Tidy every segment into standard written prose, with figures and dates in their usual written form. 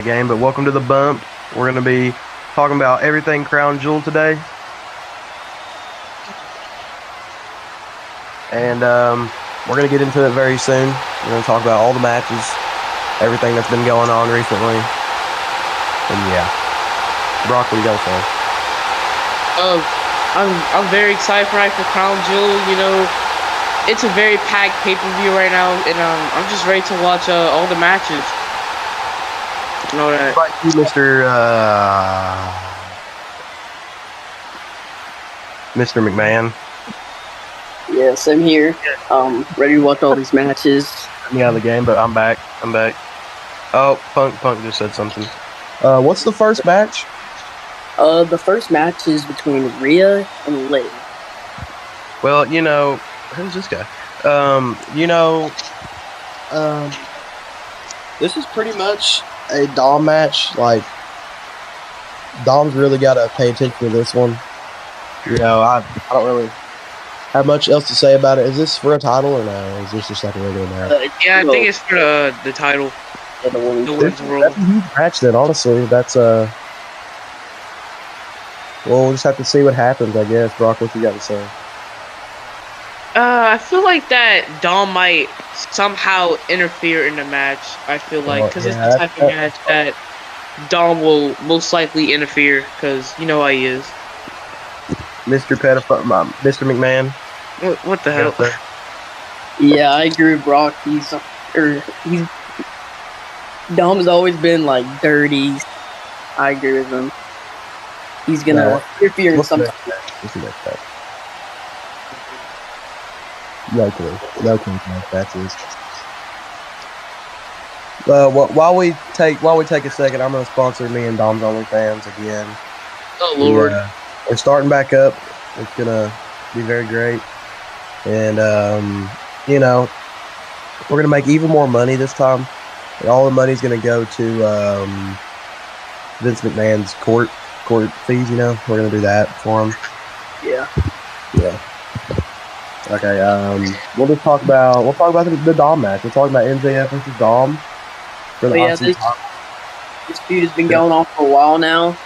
Game, but welcome to the bump. We're going to be talking about everything Crown Jewel today. And we're going to get into it very soon. We're going to talk about all the matches, everything that's been going on recently. And yeah. Brock, what do you got to say? I'm very excited for Crown Jewel. It's a very packed pay-per-view right now, and I'm just ready to watch all the matches. All right. What about you, Mr. McMahon? Yeah, same here. Ready to watch all these matches. I'm out of the game, but I'm back. Oh, Punk just said something. What's the first match? The first match is between Rhea and Liv. Well, who's this guy? This is pretty much a Dom match. Like, Dom's really got to pay attention to this one. I don't really have much else to say about it. Is this for a title or no? Is this just like a regular match? Yeah, I think it's for the title. Yeah, the women's world. That's a huge match then, honestly. That's well, we'll just have to see what happens, I guess. Brock, what you got to say? I feel like that Dom might somehow interfere in the match. I feel like because it's the type of match that Dom will most likely interfere because you know how he is. Mr. Mr. McMahon. What the hell? Yeah, I agree with Brock. Dom's always been like dirty. I agree with him. He's gonna interfere in some. No clue. That's his. While we take a second, I'm gonna sponsor me and Dom's OnlyFans again. Oh Lord. We're starting back up. It's gonna be very great, and we're gonna make even more money this time. And all the money's gonna go to Vince McMahon's court fees. We're gonna do that for him. Yeah. Okay. We'll talk about the Dom match. We'll talk about MJF versus Dom. This feud has been going on for a while now.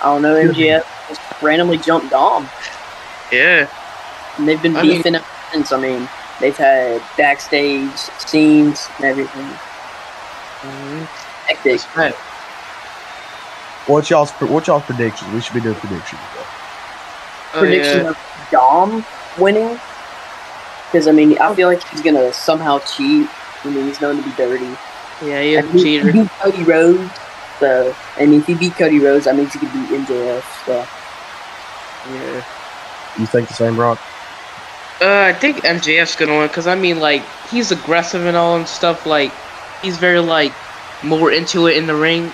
I don't know, MJF just randomly jumped Dom. Yeah. And they've been beefing ever since. They've had backstage scenes and everything. Hectic. Right. What's y'all's predictions? We should be doing predictions. Prediction of Dom winning? Because, I feel like he's going to somehow cheat. He's known to be dirty. Yeah, he is a cheater. He beat Cody Rhodes. So, if he beat Cody Rhodes, that means he could beat MJF. So. Yeah. You think the same, Brock? I think MJF's gonna win because he's aggressive and all and stuff. He's very more into it in the ring.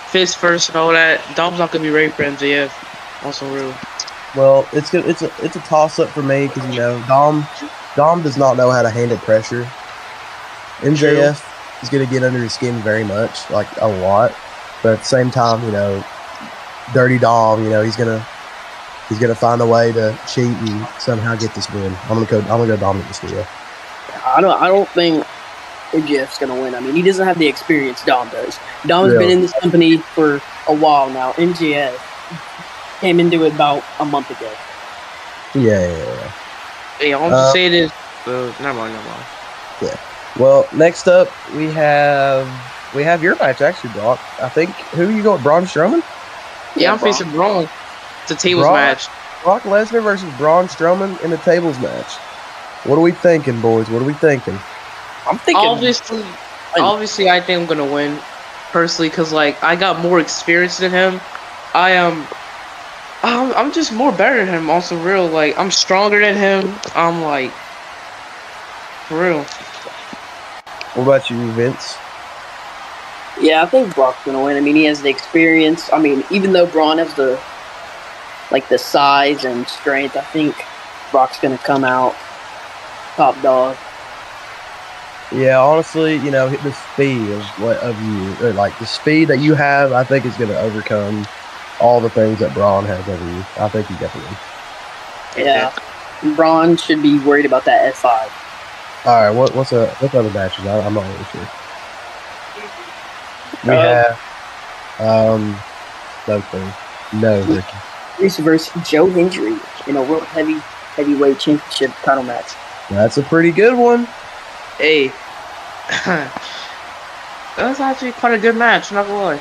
Fist first and all that. Dom's not gonna be ready for MJF. Also real. Well, it's a toss up for me because Dom does not know how to handle pressure. MJF is gonna get under his skin very much, a lot. But at the same time, dirty Dom, he's gonna find a way to cheat and somehow get this win. I'm gonna go Dominic Mysterio. I don't think MJF's gonna win. He doesn't have the experience Dom does. Dom's been in this company for a while now. MJF came into it about a month ago. Yeah. Hey, I'll just say this. Never mind. Yeah. Well, next up we have your match actually, Brock. I think who you going, Braun Strowman? Yeah, I'm facing Braun. It's a tables match. Brock Lesnar versus Braun Strowman in a tables match. What are we thinking, boys? What are we thinking? I'm thinking. Obviously, I think I'm gonna win, personally, because I got more experience than him. I'm just more better than him. Also, real I'm stronger than him. I'm for real. What about you, Vince? Yeah, I think Brock's gonna win. He has the experience. Even though Braun has the size and strength, I think Brock's gonna come out top dog. Yeah, honestly, the speed the speed that you have, I think is gonna overcome all the things that Braun has over you. I think he definitely. Yeah, Braun should be worried about that F5. All right, what's other matches? I'm not really sure. We have no Ricky. Reese versus Joe Hendry in a world heavyweight championship title match. That's a pretty good one. Hey, that was actually quite a good match. Not gonna lie.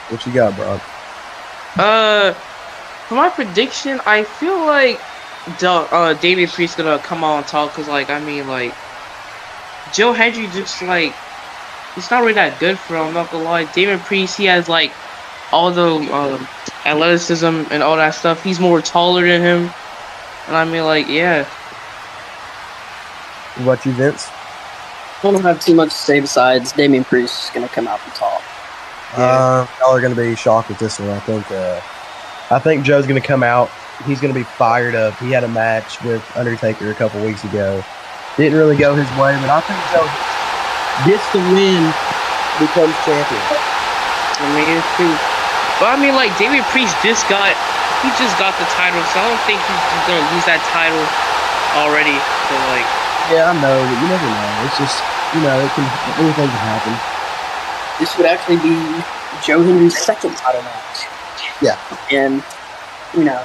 What you got, Brock? For my prediction, I feel like Damian Priest gonna come out on top because, like, I mean, like, Joe Hendry just like he's not really that good for him. I'm not gonna lie. Damian Priest, he has like all the athleticism and all that stuff. He's more taller than him, and I mean, like, yeah. What about you, Vince? I don't have too much to say besides Damian Priest is going to come out on top. Y'all are going to be shocked with this one. I think Joe's going to come out. He's going to be fired up. He had a match with Undertaker a couple weeks ago. Didn't really go his way, but I think Joe gets the win, becomes champion. I mean, it's true. But I mean, like, Damian Priest just got the title, so I don't think he's going to lose that title already. So, like, yeah, I know, but you never know. It's just, anything can happen. This would actually be Joe Hendry's second title match. Yeah. And,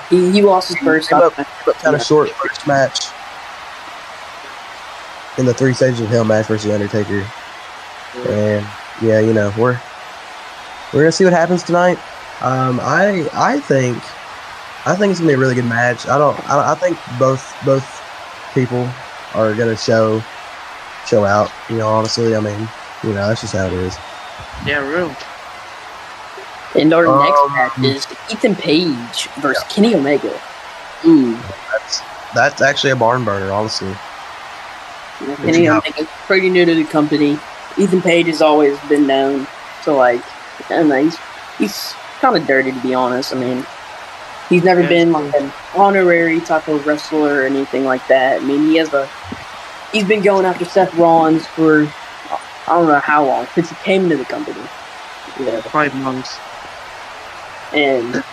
he lost his first kind of short first match in the 3 Stages of Hell match versus Undertaker. And, yeah, we're going to see what happens tonight. I think it's going to be a really good match. I think both people are going to show out, honestly. I mean, that's just how it is. Yeah, real. And our next match is Ethan Page versus Kenny Omega. That's actually a barn burner, honestly. Kenny Omega's pretty new to the company. Ethan Page has always been known to, like, I don't know, he's kind of dirty, to be honest. I mean, he's never been like an honorary type of wrestler or anything like that. I mean, he's been going after Seth Rollins for I don't know how long, since he came into the company. Yeah, 5 months. And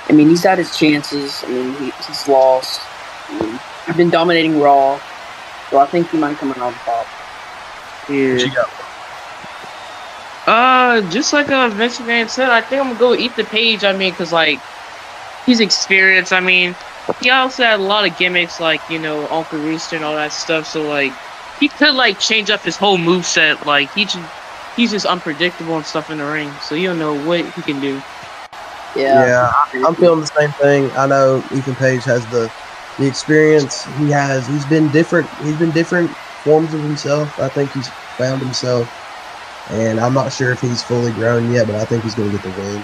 I mean, he's had his chances. I mean, he's lost. I mean, he's been dominating Raw, so I think he might come out on top. Yeah. Just like Vince McMahon said, I think I'm gonna go with Ethan Page. I mean, cause like he's experienced. I mean, he also had a lot of gimmicks, like Uncle Rooster and all that stuff. So like, he could like change up his whole moveset. Like he's just unpredictable and stuff in the ring. So you don't know what he can do. Yeah, I'm feeling the same thing. I know Ethan Page has the experience. He's been different forms of himself. I think he's found himself, and I'm not sure if he's fully grown yet, but I think he's going to get the win.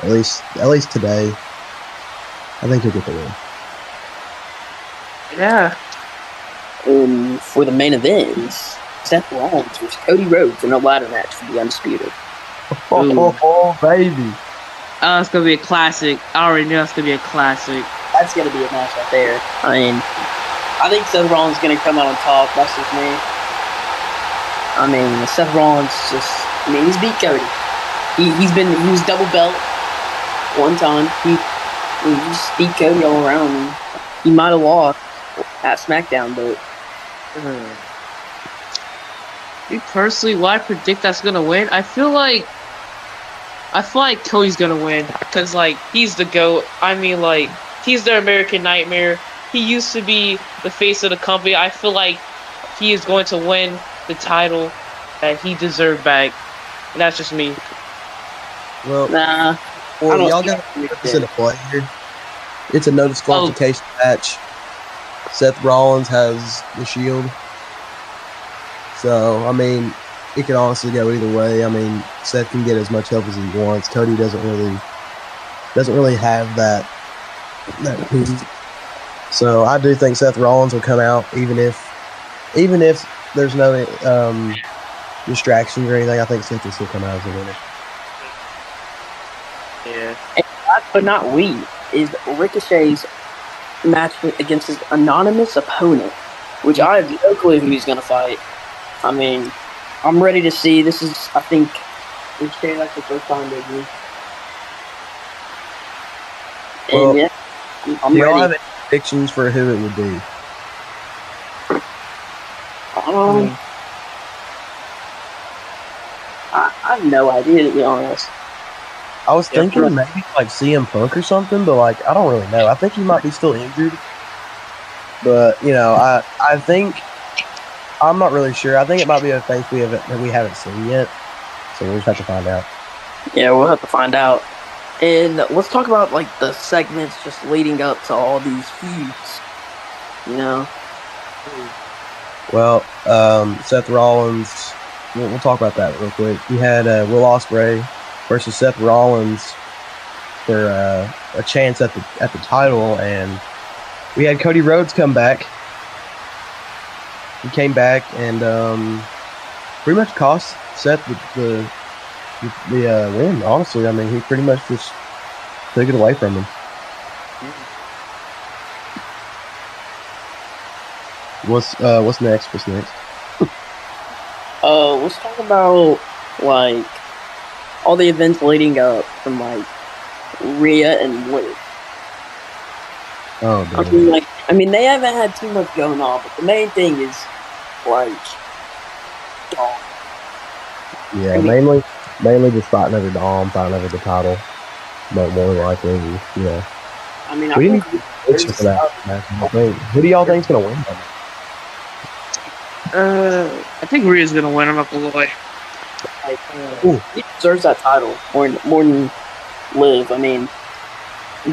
At least today, I think he'll get the win. Yeah. For the main event, Seth Rollins versus Cody Rhodes in a ladder match for the Undisputed. Oh, baby. It's going to be a classic. I already know it's going to be a classic. That's going to be a match right there. I mean, I think Seth Rollins is going to come out on top. That's just me. I mean, Seth Rollins he's beat Cody. He was double belt one time. He just beat Cody all around. He might have lost at SmackDown, but me personally, what I predict that's gonna win, I feel like Cody's gonna win because like he's the GOAT. I mean, like he's the American Nightmare. He used to be the face of the company. I feel like he is going to win the title that he deserved back, and that's just me. Well, nah. Well, y'all got to put this into play here. It's a no disqualification match. Seth Rollins has the Shield, so I mean, it could honestly go either way. I mean, Seth can get as much help as he wants. Cody doesn't really have that piece. So I do think Seth Rollins will come out, even if there's no distractions or anything. I think Seth will still come out as a winner. Yeah. And last but not least is Ricochet's match against his anonymous opponent, which I have no clue who he's going to fight. I mean, I'm ready to see. This is, I think, Ricochet like the first time debut. Well, and yeah, I'm do ready. y'all have any predictions for who it would be? Mm. I have no idea, to be honest. I was thinking maybe like CM Punk or something, but like I don't really know. I think he might be still injured, but I think I'm not really sure. I think it might be a face that we haven't seen yet, so we'll just have to find out. Yeah, we'll have to find out. And let's talk about like the segments just leading up to all these feuds. Well, Seth Rollins. We'll talk about that real quick. We had Will Ospreay versus Seth Rollins for a chance at the title, and we had Cody Rhodes come back. He came back and pretty much cost Seth the win. Honestly, I mean, he pretty much just took it away from him. What's next? What's next? Let's talk about like all the events leading up from like Rhea and Liv. Oh, damn. I mean, they haven't had too much going on, but the main thing is like, Dom. Yeah, mainly just fighting over Dom, fighting over the title, but more likely, yeah. I mean, We didn't even prediction for that match. Who do y'all think's gonna win? I think Rhea's gonna win. I'm not gonna lie. He deserves that title more than Liv. I mean,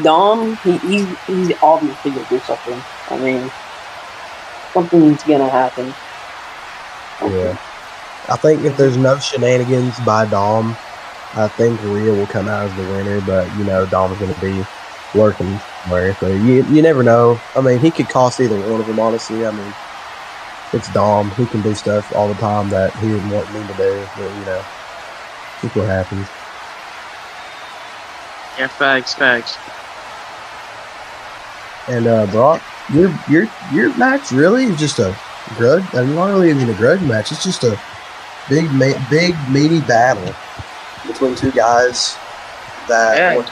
Dom, he's obviously gonna do something. I mean, something's gonna happen. Yeah, I think if there's no shenanigans by Dom, I think Rhea will come out as the winner. But Dom's gonna be working somewhere, so you never know. I mean, he could cost either one of them. Honestly, I mean, it's Dom. He can do stuff all the time that he didn't want me to do. But see what happens. Yeah, facts. And Brock, your match really is just a grudge. I mean, not really even a grudge match. It's just a big meaty battle between two guys that.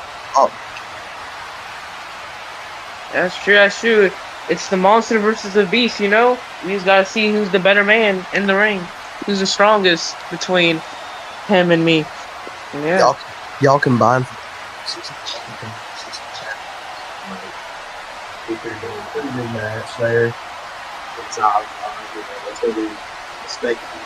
That's true. It's the monster versus the beast. We just gotta see who's the better man in the ring, who's the strongest between him and me. Yeah. Y'all combined. Pretty big match there. It's gonna be a spectacle.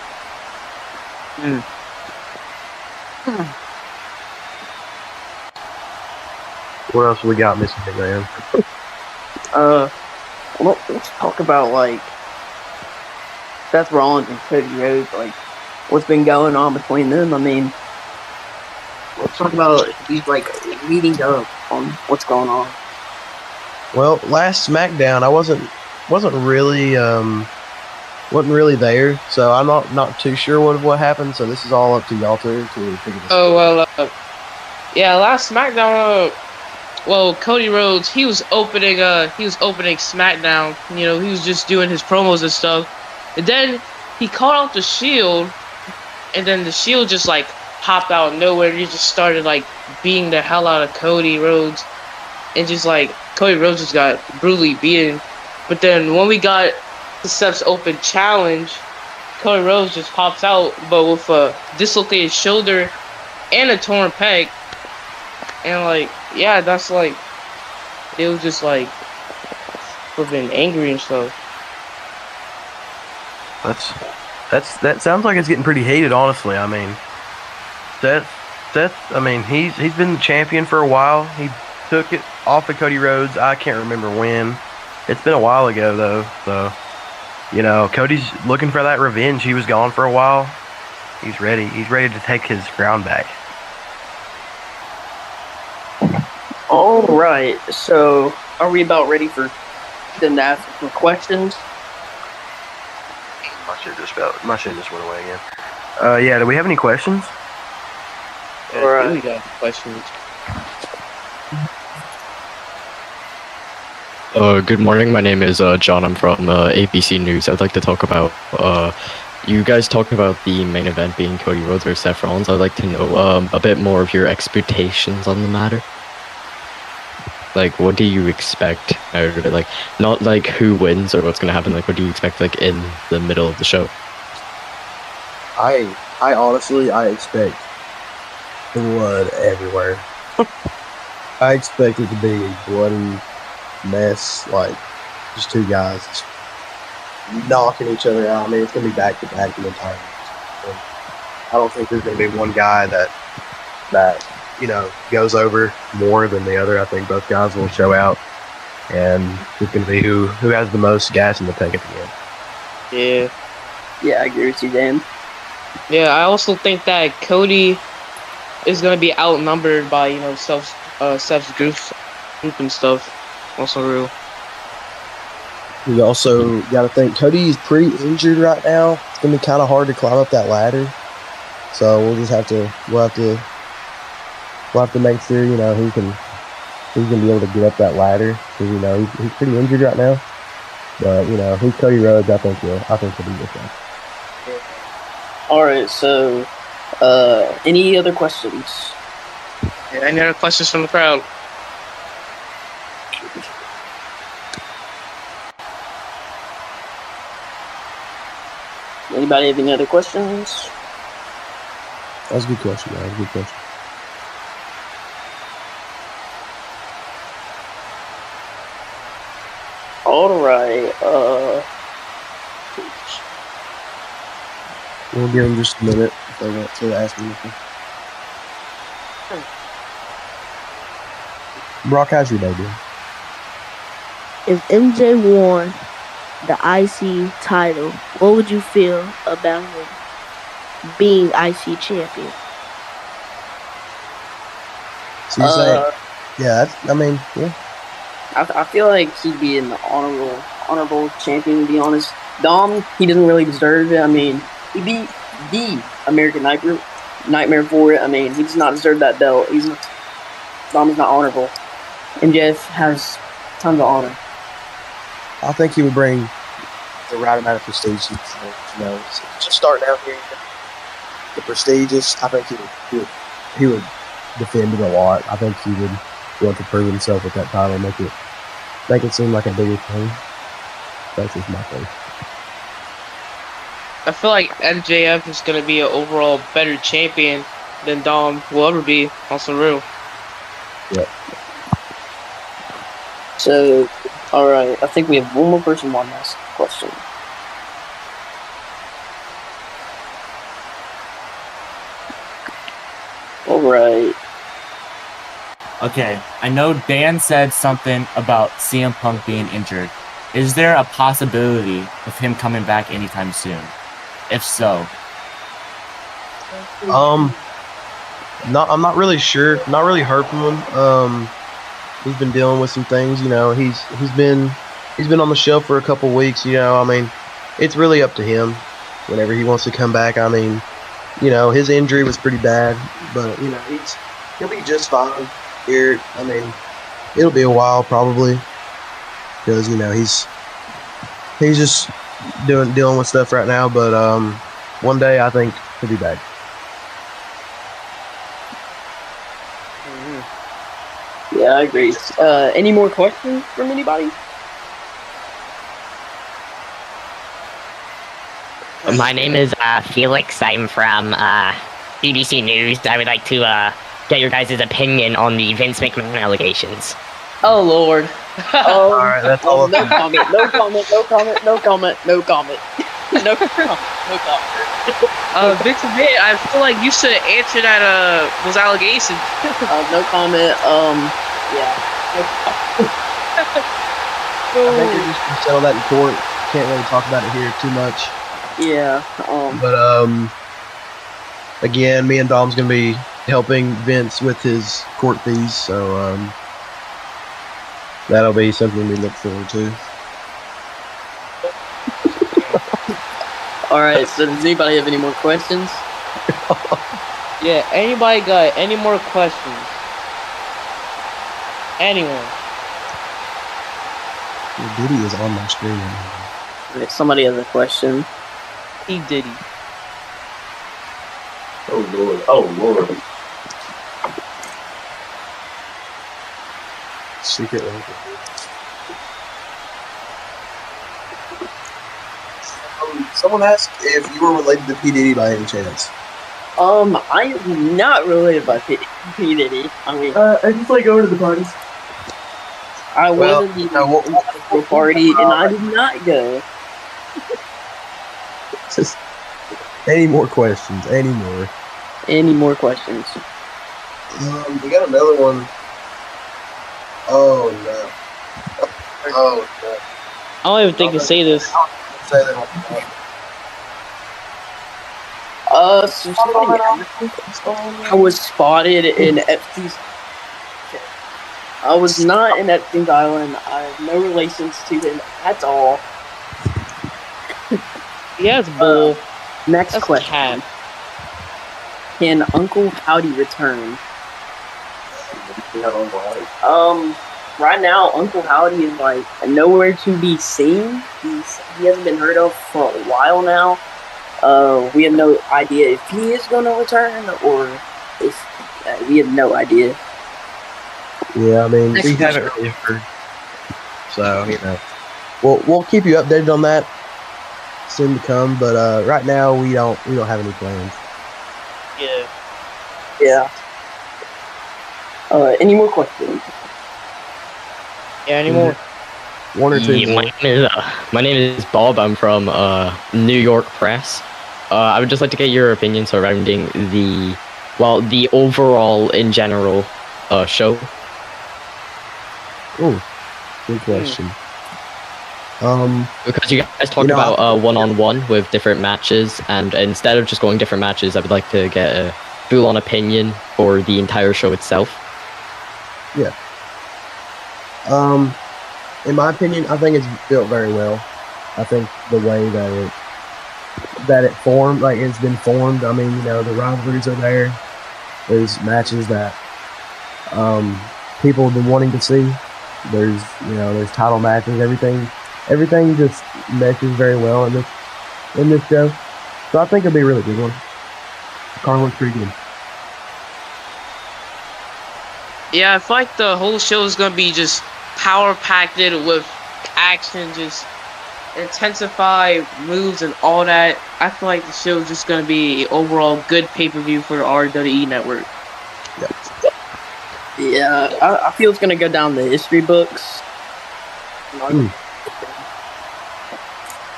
What else we got, Mr. McManon? Let's talk about like Seth Rollins and Cody Rhodes, like what's been going on between them. I mean, let's talk about these like meeting up on what's going on. Well, last SmackDown, I wasn't really there, so I'm not too sure what happened. So this is all up to y'all to figure this out. Oh well, last SmackDown. Well, Cody Rhodes, he was opening SmackDown. He was just doing his promos and stuff, and then he called out the Shield, and then the Shield just like popped out of nowhere. And he just started like beating the hell out of Cody Rhodes, and just like Cody Rhodes just got brutally beaten. But then when we got the Steps Open challenge, Cody Rhodes just pops out, but with a dislocated shoulder and a torn pec. And like, yeah, that's like, it was just like, flipping angry and stuff. That sounds like it's getting pretty heated, honestly. I mean, Seth, I mean, he's been the champion for a while. He took it off of Cody Rhodes. I can't remember when. It's been a while ago though, so Cody's looking for that revenge. He was gone for a while. He's ready to take his crown back. All right, so are we about ready for them to ask some questions? My shit just went away again. Yeah, do we have any questions? Yeah, all right. We got questions. Good morning. My name is John. I'm from ABC News. I'd like to talk about. You guys talked about the main event being Cody Rhodes versus Seth Rollins. I'd like to know a bit more of your expectations on the matter. Like, what do you expect out of it? Like, not like who wins or what's gonna happen. Like, what do you expect like in the middle of the show? I honestly expect blood everywhere. I expect it to be a bloody mess, like just two guys just knocking each other out. I mean, it's gonna be back to back the entire match. I don't think there's gonna be one guy that goes over more than the other. I think both guys will show out, and it's gonna be who has the most gas in the tank at the end. Yeah. Yeah, I agree with you, Dan. Yeah, I also think that Cody is gonna be outnumbered by Steph's group and stuff. Also real. We also got to think Cody's pretty injured right now. It's gonna be kind of hard to climb up that ladder. So we'll have to make sure he can be able to get up that ladder because he's pretty injured right now. But who's Cody Rhodes? I think he'll be with them. All right. So, any other questions? Yeah, any other questions from the crowd? Anybody have any other questions? That was a good question, man. That was a good question. All right. We'll give them just a minute if they want to ask me anything. Brock, how's your day doing? If MJ won the IC title, what would you feel about him being IC champion? So you say, yeah. I feel like he'd be an honorable champion, to be honest. Dom, he doesn't really deserve it. I mean, he beat the American Nightmare for it. I mean, he does not deserve that belt. Dom is not honorable. And Jeff has tons of honor. I think he would bring the right amount of prestige. Just starting out here, the prestigious. I think he would defend it a lot. I think he would want to prove himself with that title, make it seem like a bigger thing. That's just my thing. I feel like MJF is gonna be an overall better champion than Dom will ever be. Also real. Yep. So, all right. I think we have one more person want to ask a question. All right. Okay, I know Dan said something about CM Punk being injured. Is there a possibility of him coming back anytime soon? If so, I'm not really sure. Not really heard from him. He's been dealing with some things. He's been on the shelf for a couple weeks. I mean, it's really up to him whenever he wants to come back. I mean, his injury was pretty bad, but he'll be just fine here. I mean, it'll be a while probably because he's just dealing with stuff right now. But one day I think he'll be back. Yeah, I agree. Any more questions from anybody? My name is Felix. I'm from BBC News. I would like to get your guys' opinion on the Vince McManon allegations. Oh, Lord. All right, that's all. No comment. No comment. No comment. No comment. No comment. No comment. No comment. Vince McMahon, I feel like you should answer that those allegations. No comment. Yeah. I think they're just gonna settle that in court. Can't really talk about it here too much. Yeah. But again, me and Dom's gonna be helping Vince with his court fees, so that'll be something we look forward to. All right. So, does anybody have any more questions? Yeah. Anybody got any more questions? Anyone? Diddy is on my screen right now. All right, somebody has a question. He Diddy. Oh Lord. secret weapon. Someone asked if you were related to P. Diddy by any chance. I am not related by P. Diddy. I mean, I just like going to the parties. I Well, wasn't even no, to a party, and I did not go. Just any more questions? Any more? Any more questions? We got another one. Oh no. Oh no. I don't even think you say this. Say that on the phone. So I was spotted in Epstein's. I was not in Epstein's Island. I have no relations to him at all. Yeah, it's bull. Next That's question. cat. Can Uncle Howdy return? Right now, Uncle Howdy is like nowhere to be seen. He hasn't been heard of for a while now. We have no idea if he is going to return or if we have no idea. Yeah, I mean, Next we question. haven't really heard. So, you know, we'll keep you updated on that soon to come. But right now, we don't have any plans. Yeah. Any more questions? Yeah, anymore. One or two Yeah, more. my name is Bob. I'm from New York Press. I would just like to get your opinion surrounding the overall in general show. Oh, good question. Because you guys talked about one-on-one with different matches, and instead of just going different matches, I would like to get a full-on opinion for the entire show itself. Yeah. In my opinion, I think it's built very well. I think the way that it formed, like it's been formed. I mean, you know, the rivalries are there. There's matches that people have been wanting to see. There's title matches. Everything just meshes very well in this show. So I think it'll be a really good one. Car looks pretty good. Yeah, I feel like the whole show is gonna be just power packed with action, just intensify moves and all that. I feel like the show is just gonna be overall good pay-per-view for the RWE network. Yeah, I feel it's gonna go down the history books. I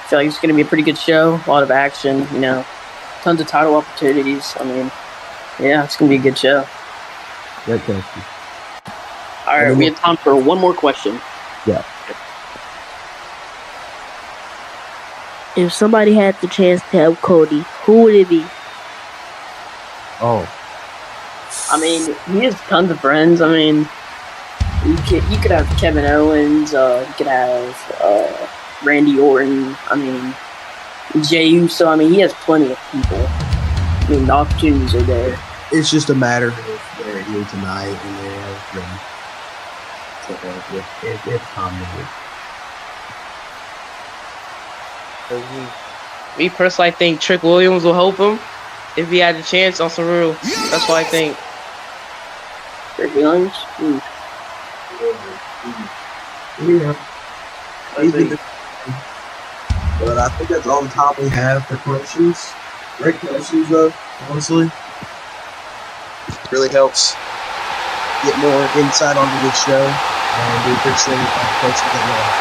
feel like it's gonna be a pretty good show. A lot of action, you know, tons of title opportunities. I mean, yeah, it's gonna be a good show. Great question. All right, we have time for one more question. Yeah. If somebody had the chance to help Cody, who would it be? Oh. I mean, he has tons of friends. I mean, you could have Kevin Owens. You could have Randy Orton. I mean, Jey Uso. I mean, he has plenty of people. I mean, the opportunities are there. It's just a matter of if they're here tonight and they have them. It's common. Me personally, I think Trick Williams will help him if he had the chance on some real. That's what I think. Trick Williams. Yeah. But I think that's all the time we have for questions. Great questions, though, honestly. Really helps get more insight onto this show. And we appreciate all the questions that you have.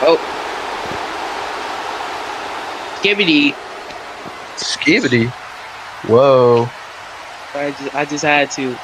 Oh. Skibbity. Skibbity? Whoa. I just had to.